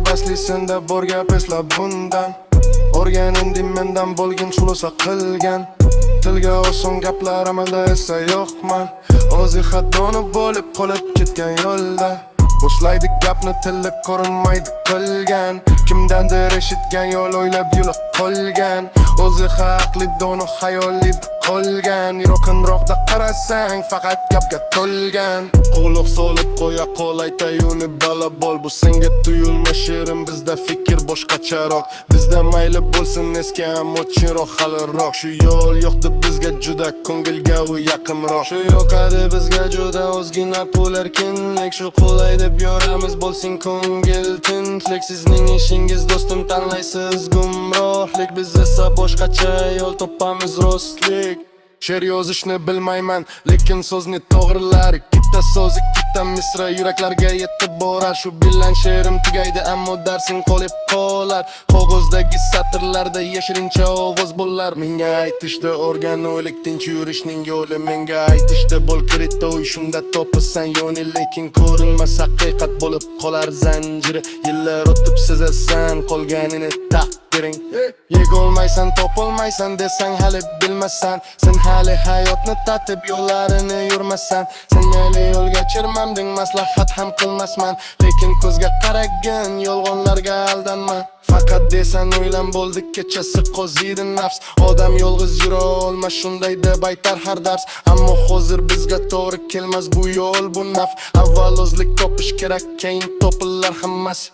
baslisin deb bor gap eslab bundan. O'rganindim mendan bo'lgin chulusa qilgan. Tilga oson gaplar amalda esa yo'qman. O'zi xatdoni bo'lib qolib ketgan yo'lda. Boshlaydi gapni tili ko'rinmaydi qilgan. Kimdandir eshitgan yo'l o'ylab yo'lib qolgan. O'zi haqli dono xayolli qolgan. Ro'qinroqda qarasang faqat gapga to'lgan. Quloq solib qo'ya qolayta yuni bala bol. Bu senga tuyulma shirin, bizda fikr boshqacharoq. Bizda mayli bo'lsin eski ham o'chinroq haliroq. Shu yo'l yo'qdi bizga juda ko'ngilga u yaqinroq. Shu yoqadi bizga juda ozgina pul erkinlik. Shu qulay deb yoramiz bo'lsin ko'ngil tinchlik. Sizning ishingiz do'stim tanlaysiz gumrohlik. Biz esa boshqacha yo'l topamiz rostlik. She'r yozishni bilmayman, lekin so'zni to'g'rilar. Ikkita so'z, ikkita misra yuraklarga yetib borar. Shu bilan she'rim tugaydi, ammo darsing qolib qolar. Qog'ozdagi satrlarda yashirincha ovoz bo'lar. Menga aytishdi o'rgan o'lik tinch yurishning yo'li. Menga aytishdi bo'l kirita uy, shunda topasan yo'lni. Lekin ko'rinmas haqiqat bo'lib qolar zanjiri. Yillar o'tib sezasan qolganini taqdiring. Yegolmaysan, topolmaysan desang hali bilmasan. Sen hali hayotni tatib yo'llarini yurmasan. Sen mayli yo'lga chirmamding, maslahat ham qilmasman. Lekin ko'zga qaragin, yolg'onlarga aldanma. Faqat desan o'ylan bo'ldi kechasi qo'ziydi nafs. Odam yolg'iz yura olmas, shunday deb aytar har dars. Ammo hozir bizga to'g'ri kelmas bu yo'l, bu naf. Avval o'zlik topish kerak, keyin topilar hammasi.